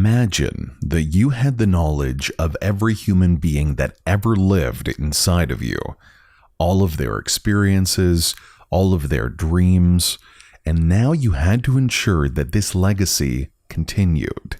Imagine that you had the knowledge of every human being that ever lived inside of you, all of their experiences, all of their dreams, and now you had to ensure that this legacy continued.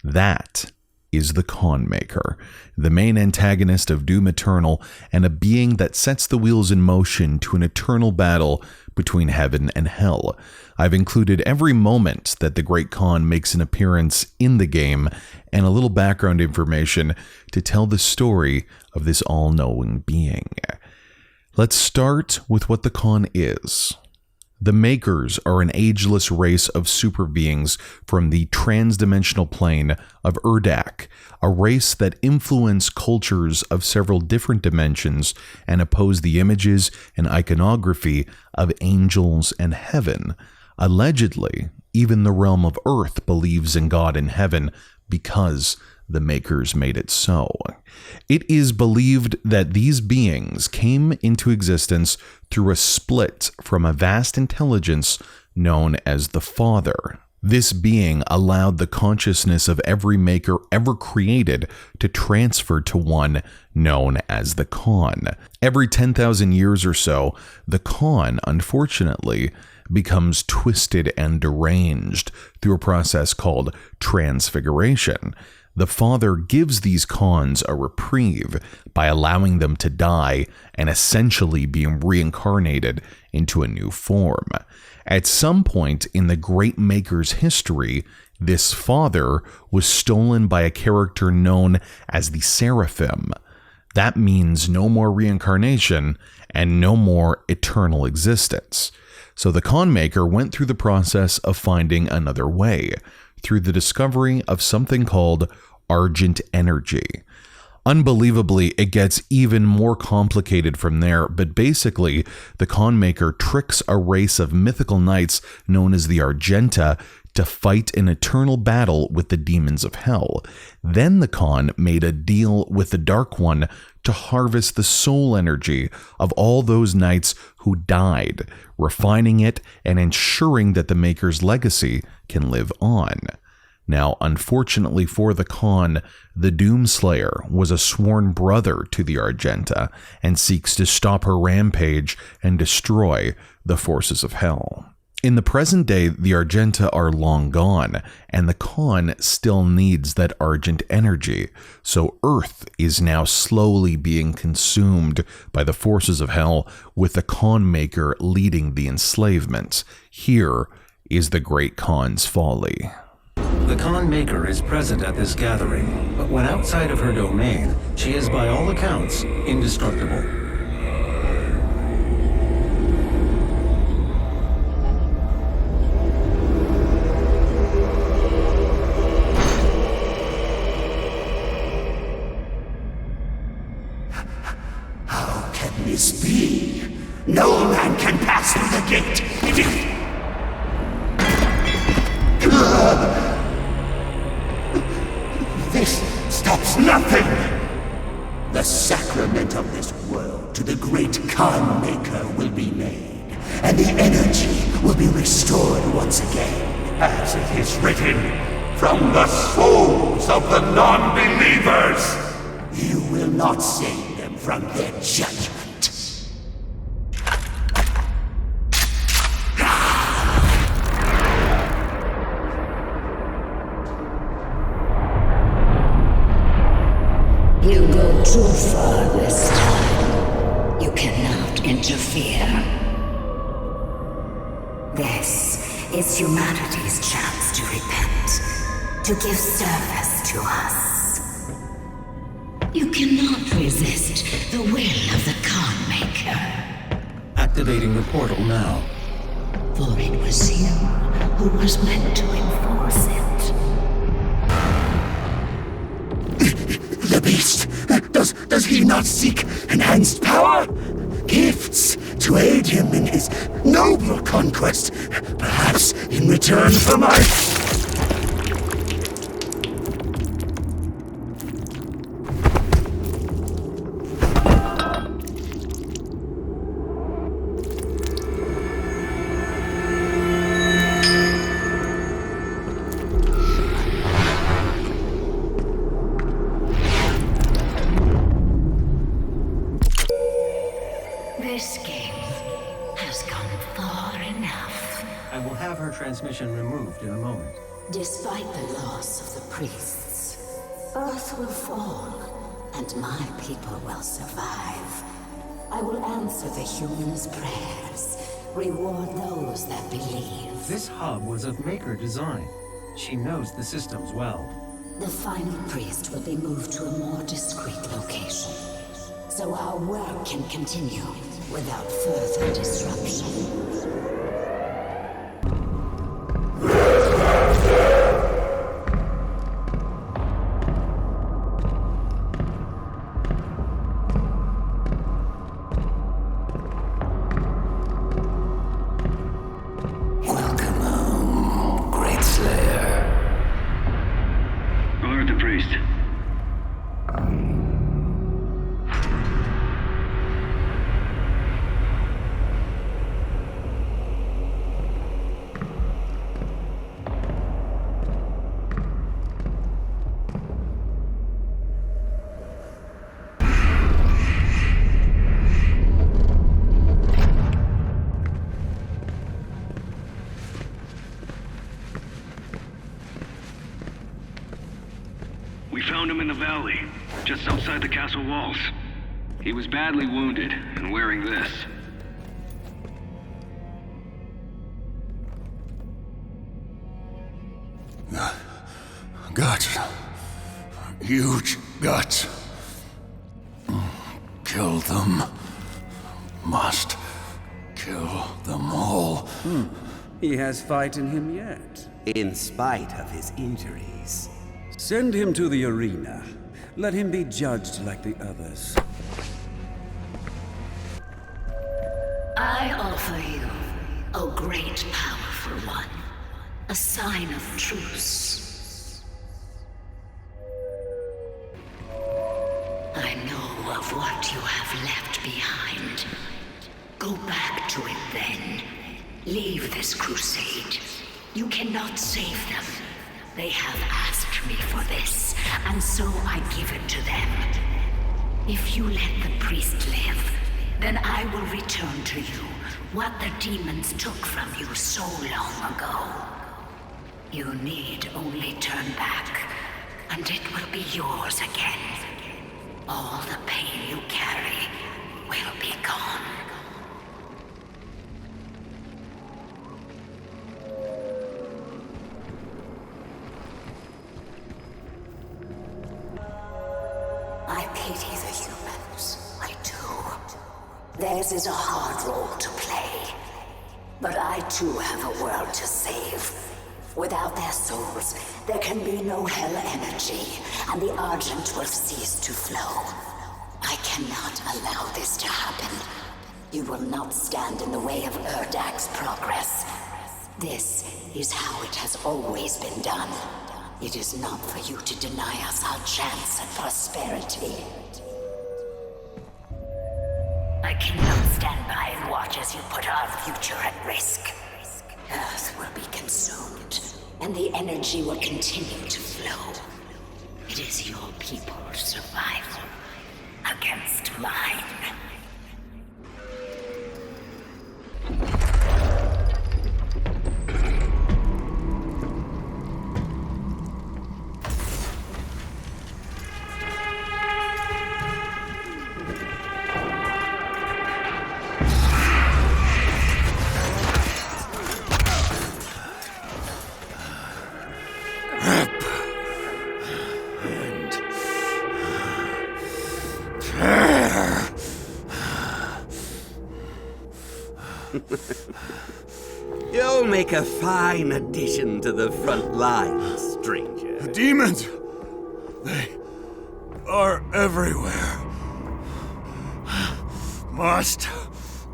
That is the Con Maker, the main antagonist of Doom Eternal, and a being that sets the wheels in motion to an eternal battle between heaven and hell. I've included every moment that the Great Khan makes an appearance in the game and a little background information to tell the story of this all-knowing being. Let's start with what the Khan is. The Maykrs are an ageless race of super beings from the trans-dimensional plane of Urdak, a race that influence cultures of several different dimensions and oppose the images and iconography of angels and heaven. Allegedly, even the realm of Earth believes in God in heaven because the Maykrs made it so. It is believed that these beings came into existence through a split from a vast intelligence known as the Father. This being allowed the consciousness of every Maykr ever created to transfer to one known as the Khan. Every 10,000 years or so, the Khan, unfortunately, becomes twisted and deranged through a process called transfiguration. The Father gives these Khans a reprieve by allowing them to die and essentially being reincarnated into a new form. At some point in the Great Maker's history, this Father was stolen by a character known as the Seraphim. That means no more reincarnation and no more eternal existence. So the Con Maker went through the process of finding another way, through the discovery of something called Argent energy. Unbelievably, it gets even more complicated from there, but basically, the Con Maker tricks a race of mythical knights known as the Argenta to fight an eternal battle with the demons of hell. Then the Khan made a deal with the Dark One to harvest the soul energy of all those knights who died, refining it and ensuring that the Maker's legacy can live on. Now, unfortunately for the Khan, the Doomslayer was a sworn brother to the Argenta and seeks to stop her rampage and destroy the forces of hell. In the present day, the Argenta are long gone, and the Khan still needs that Argent energy, so Earth is now slowly being consumed by the forces of hell, with the Con Maker leading the enslavement. Here is the Great Khan's folly. The Con Maker is present at this gathering, but when outside of her domain, she is by all accounts indestructible. How can this be? No man can pass through the gate. This stops nothing! The sacrament of this world to the great Khan Maker will be made, and the energy will be restored once again. As it is written, from the souls of the non-believers! You will not save them from their judgment. You go too far this time. You cannot interfere. This is humanity's chance to repent, to give service to us. You cannot resist the will of the Khan Maker. Activating the portal now. For it was you who was meant to enforce it. The beast! Does he not seek enhanced power? Gifts to aid him in his noble conquest, perhaps in return for my... I will have her transmission removed in a moment. Despite the loss of the priests, Earth will fall, and my people will survive. I will answer the humans' prayers, reward those that believe. This hub was of Maykr design. She knows the systems well. The final priest will be moved to a more discreet location, so our work can continue without further disruption. Welcome home, Great Slayer. Alert the priest. We found him in the valley, just outside the castle walls. He was badly wounded and wearing this. Guts. Huge guts. Kill them. Must kill them all. He has fight in him yet. In spite of his injuries. Send him to the arena. Let him be judged like the others. I offer you, O great powerful one, a sign of truce. I know of what you have left behind. Go back to it then. Leave this crusade. You cannot save them. They have asked me for this, and so I give it to them. If you let the priest live, then I will return to you what the demons took from you so long ago. You need only turn back, and it will be yours again. All the pain you carry will be gone. I pity the humans. I do. Theirs is a hard role to play. But I too have a world to save. Without their souls, there can be no hell energy, and the Argent will cease to flow. I cannot allow this to happen. You will not stand in the way of Urdak's progress. This is how it has always been done. It is not for you to deny us our chance at prosperity. I cannot stand by and watch as you put our future at risk. Earth will be consumed, and the energy will continue to flow. It is your people's survival against mine. You'll make a fine addition to the front line, stranger. The demons! They are everywhere. Must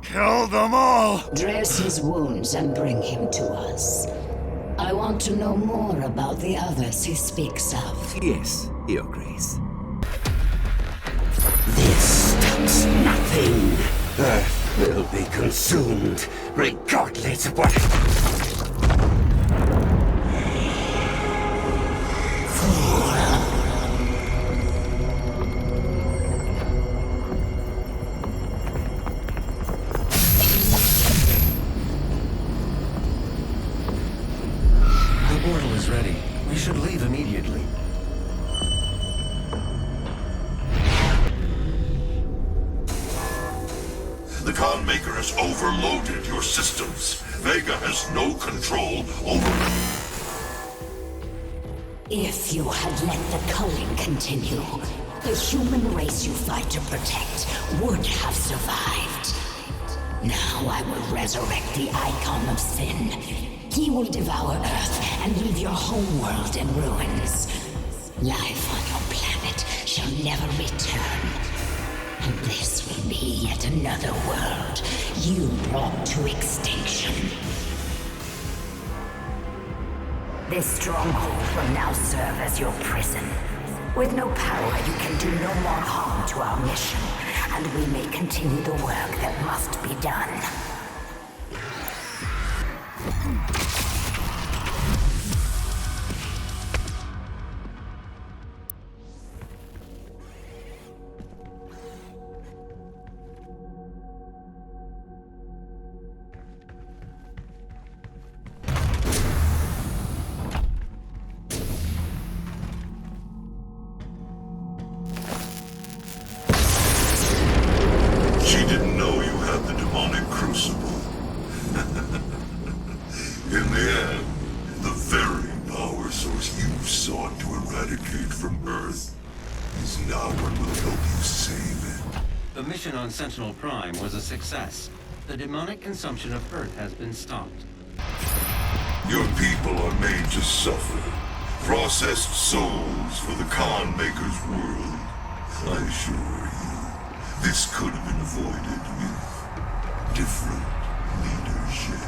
kill them all! Dress his wounds and bring him to us. I want to know more about the others he speaks of. Yes, Your Grace. This stops nothing. Earth will be consumed, regardless of what. should leave immediately. The Khan Maykr has overloaded your systems. Vega has no control over them. If you had let the culling continue, the human race you fight to protect would have survived. Now I will resurrect the Icon of Sin. He will devour Earth and leave your home world in ruins. Life on your planet shall never return. And this will be yet another world you brought to extinction. This stronghold will now serve as your prison. With no power, you can do no more harm to our mission, and we may continue the work that must be done. She didn't know you had the demonic crucible. In the end, the very power source you sought to eradicate from Earth is now what will help you save it. The mission on Sentinel Prime was a success. The demonic consumption of Earth has been stopped. Your people are made to suffer. Processed souls for the Khan Maker's world. I assure you, this could have been avoided with different leadership.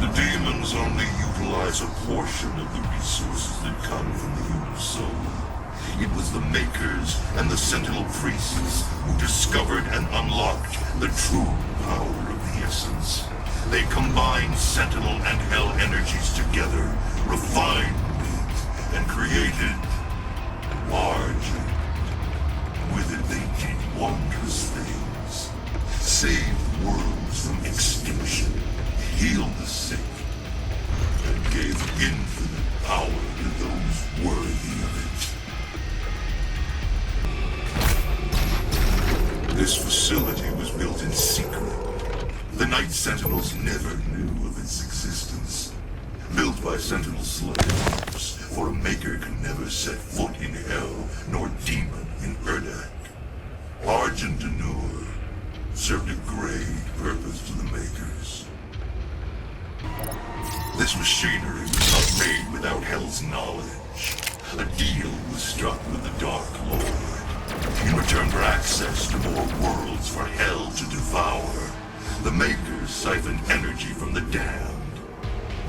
The demons only utilize a portion of the resources that come from the human soul. It was the Makers and the Sentinel Priests who discovered and unlocked the true power of the Essence. They combined Sentinel and Hell energies together, refined it, and created Argent. With it they did wondrous things. Saved worlds from extinction, healed the sick, and gave infinite power to those worthy of it. This facility was built in secret. The Night Sentinels never knew of its existence. Built by Sentinel slaves, for a Maker can never set foot in Hell, nor demon in Urdak. Argent served a great purpose to the Makers. This machinery was not made without Hell's knowledge. A deal was struck with the Dark Lord. In return for access to more worlds for Hell to devour, the Makers siphoned energy from the damned.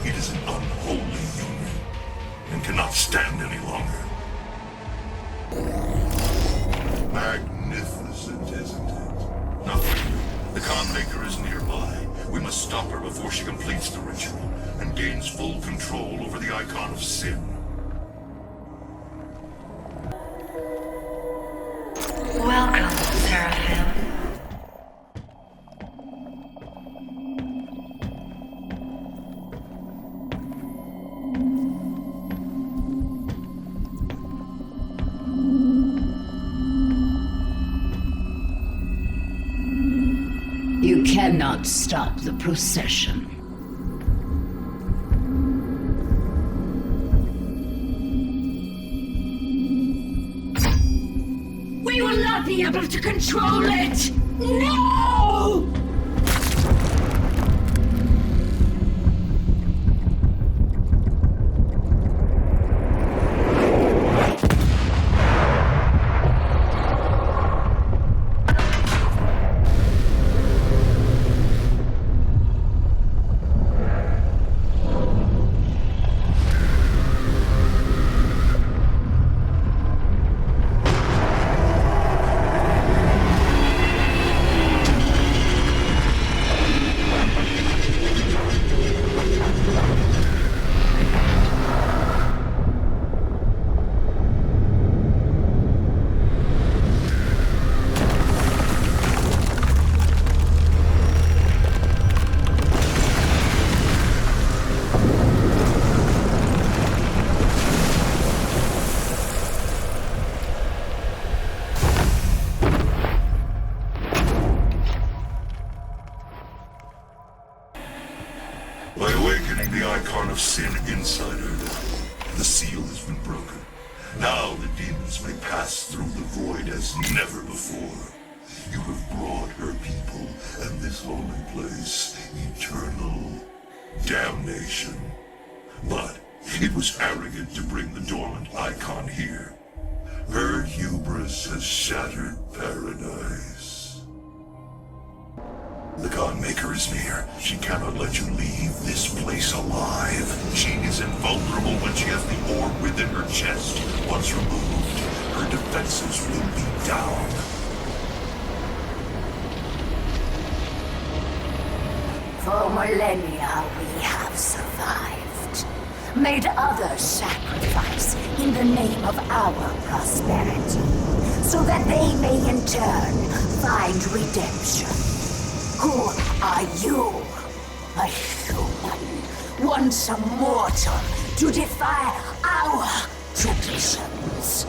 It is an unholy union, and cannot stand any longer. Magnificent, isn't it? Nothing. The Khan Maker is nearby. We must stop her before she completes the ritual, and gains full control over the Icon of Sin. Welcome, Seraphim. You cannot stop the procession. We will not be able to control it! No! of sin inside her. The seal has been broken. Now the demons may pass through the void as never before. You have brought her people and this holy place eternal damnation. But it was arrogant to bring the dormant icon here. Her hubris has shattered paradise. The God Maker is near. She cannot let you leave this place alive. She is invulnerable when she has the orb within her chest. Once removed, her defenses will be down. For millennia we have survived. Made others sacrifice in the name of our prosperity, so that they may in turn find redemption. Who are you? A human, once a mortal, to defy our traditions.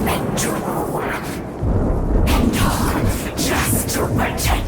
Meant to rule, and all just to protect